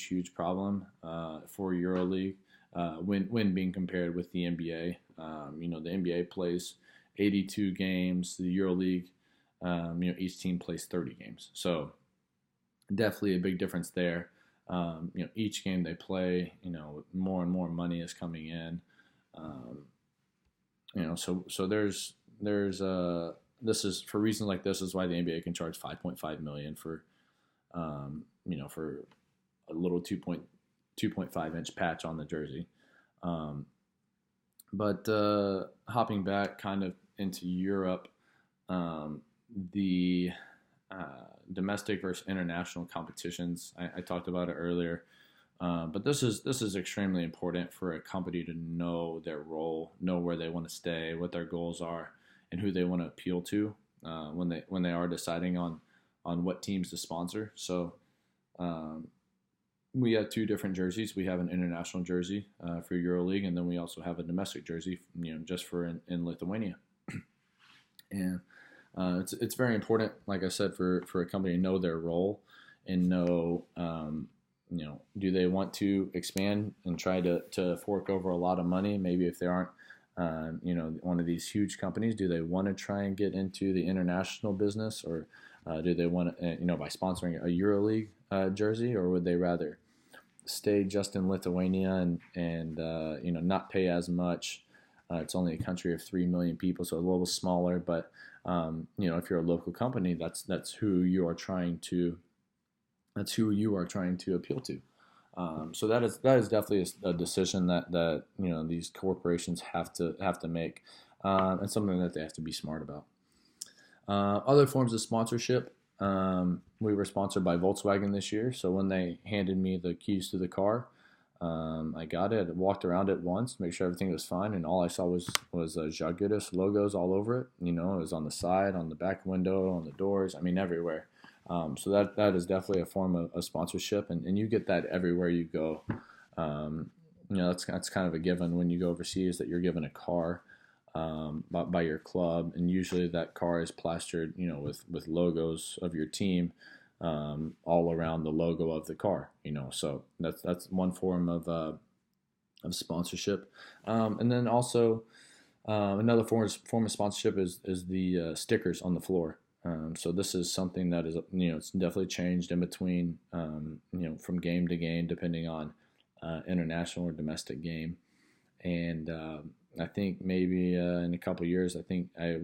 huge problem for EuroLeague when being compared with the NBA. The NBA plays 82 games. The EuroLeague, each team plays 30 games. So definitely a big difference there. Each game they play, more and more money is coming in. So this is for reasons like this is why the NBA can charge 5.5 million for for a little 2.5 inch patch on the jersey. But hopping back kind of into Europe, the domestic versus international competitions, I talked about it earlier. But this is extremely important for a company to know their role, know where they want to stay, what their goals are, and who they want to appeal to when they are deciding on what teams to sponsor. So we have two different jerseys. We have an international jersey for EuroLeague, and then we also have a domestic jersey, just for in Lithuania. And it's very important, like I said, for a company to know their role and know, do they want to expand and try to fork over a lot of money? Maybe if they aren't, one of these huge companies, do they want to try and get into the international business, or do they want to, by sponsoring a EuroLeague jersey, or would they rather stay just in Lithuania and not pay as much? It's only a country of 3 million people, so a little smaller. But if you're a local company, that's who you are trying to appeal to. So that is definitely a decision that these corporations have to make, and something that they have to be smart about. Other forms of sponsorship. We were sponsored by Volkswagen this year, so when they handed me the keys to the car, I got it. I walked around it once to make sure everything was fine, and all I saw was Žalgiris logos all over it. It was on the side, on the back window, on the doors. I mean, everywhere. So that is definitely a form of sponsorship, and you get that everywhere you go. That's kind of a given when you go overseas, that you're given a car by your club, and usually that car is plastered, with logos of your team all around the logo of the car. So that's one form of sponsorship, and then also another form of sponsorship is the stickers on the floor. So this is something that is, it's definitely changed in between, from game to game, depending on international or domestic game. And I think maybe in a couple of years, I think I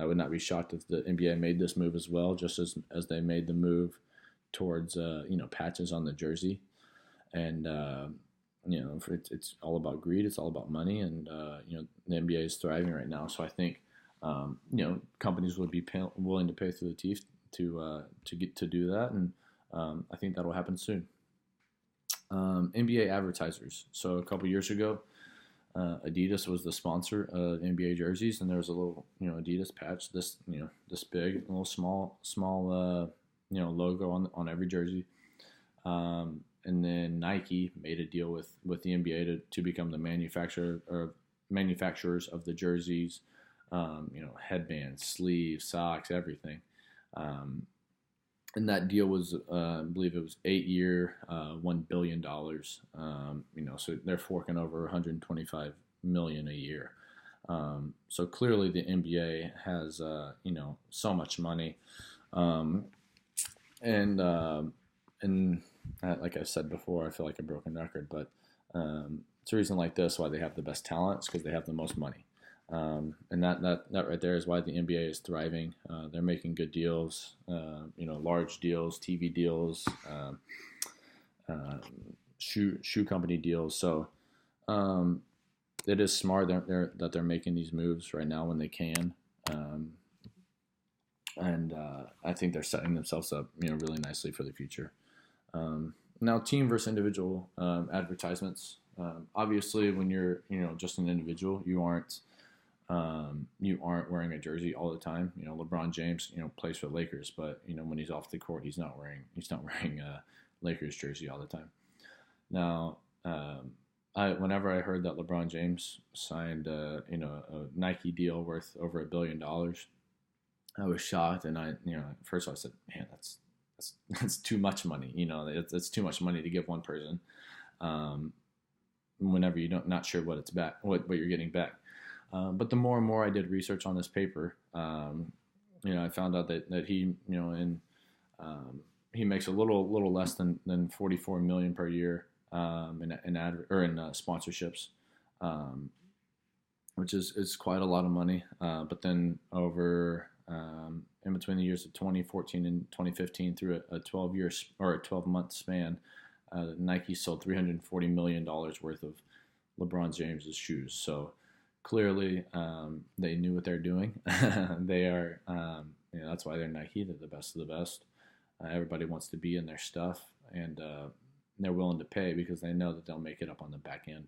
would not be shocked if the NBA made this move as well, just as they made the move towards patches on the jersey. And it's all about greed, it's all about money, and the NBA is thriving right now. So I think companies would be willing to pay through the teeth to get to do that, and I think that'll happen soon. NBA advertisers. So a couple years ago, Adidas was the sponsor of NBA jerseys, and there was a little Adidas patch this big, a little small logo on every jersey. And then Nike made a deal with the NBA to become the manufacturers of the jerseys. Headbands, sleeves, socks, everything. And that deal was, I believe it was 8-year, $1 billion. So they're forking over 125 million a year. So clearly the NBA has, so much money. And like I said before, I feel like a broken record, but it's a reason like this why they have the best talent, because they have the most money. And that right there is why the NBA is thriving. They're making good deals, large deals, TV deals, shoe company deals. So it is smart that they're making these moves right now when they can. And I think they're setting themselves up, really nicely for the future. Now, team versus individual advertisements. Obviously, when you're, just an individual, you aren't wearing a jersey all the time. LeBron James, plays for the Lakers, but when he's off the court, he's not wearing a Lakers jersey all the time. Now, whenever I heard that LeBron James signed a Nike deal worth over $1 billion, I was shocked, and first of all I said, man, that's too much money. It's too much money to give one person. Um, Whenever you don't not sure what it's back, what you're getting back. But the more and more I did research on this paper, I found out that he, he makes a little less than 44 million per year in sponsorships, um, which is quite a lot of money. But then over in between the years of 2014 and 2015, through a 12-year or a 12-month span, Nike sold $340 million worth of LeBron James's shoes. So clearly, they knew what they're doing. They are, that's why they're Nike. They're the best of the best. Everybody wants to be in their stuff, and they're willing to pay because they know that they'll make it up on the back end.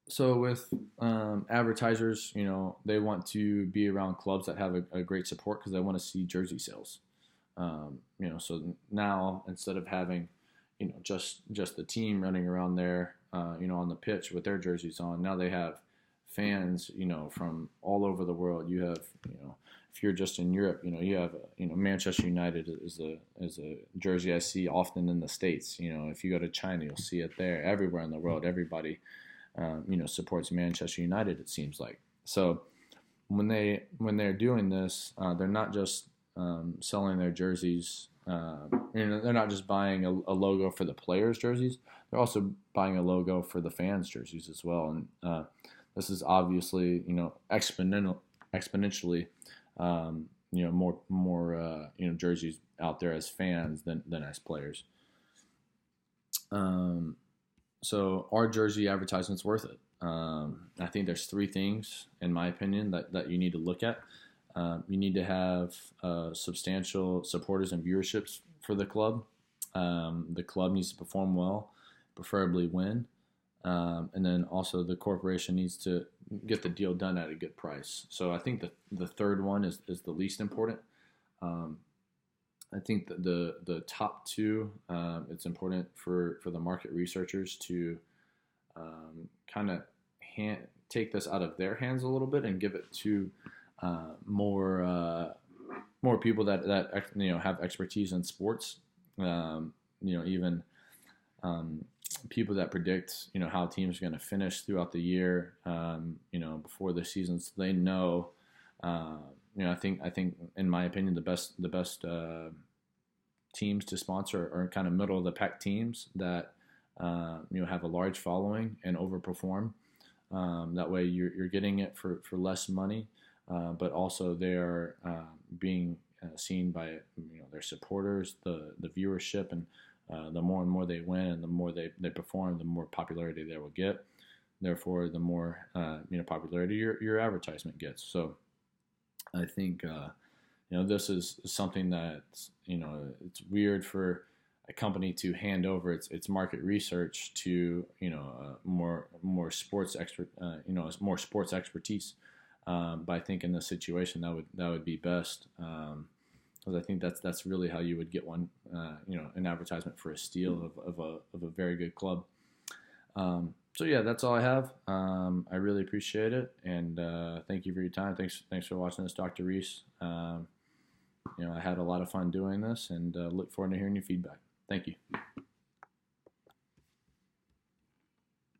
So with advertisers, they want to be around clubs that have a great support because they want to see jersey sales. So now instead of having, just the team running around there, on the pitch with their jerseys on, now they have fans, from all over the world. You have, if you're just in Europe, you have, Manchester United is a jersey I see often in the States. If you go to China, you'll see it there. Everywhere in the world, everybody, supports Manchester United, it seems like. So when they're doing this, they're not just selling their jerseys. They're not just buying a logo for the players' jerseys. They're also buying a logo for the fans' jerseys as well. And this is obviously, exponentially, more jerseys out there as fans than as players. So our jersey advertisement's worth it. I think there's 3 things, in my opinion, that you need to look at. You need to have substantial supporters and viewerships for the club. The club needs to perform well, preferably win. And then also the corporation needs to get the deal done at a good price. So I think the third one is the least important. I think that the top 2, it's important for the market researchers to kind of take this out of their hands a little bit and give it to more people that have expertise in sports. Even people that predict how teams are going to finish throughout the year. Before the season, so they know. I think in my opinion the best teams to sponsor are kind of middle of the pack teams that have a large following and overperform. That way you're getting it for less money. But also they are being seen by their supporters, the viewership, and the more and more they win and the more they perform, the more popularity they will get. Therefore, the more popularity your advertisement gets. So I think this is something that it's weird for a company to hand over its market research to more sports expert more sports expertise. But I think in this situation that would be best, because I think that's really how you would get one an advertisement for a steal of a very good club. So yeah, that's all I have. I really appreciate it, and thank you for your time. Thanks for watching this, Dr. Reese. I had a lot of fun doing this, and look forward to hearing your feedback. Thank you.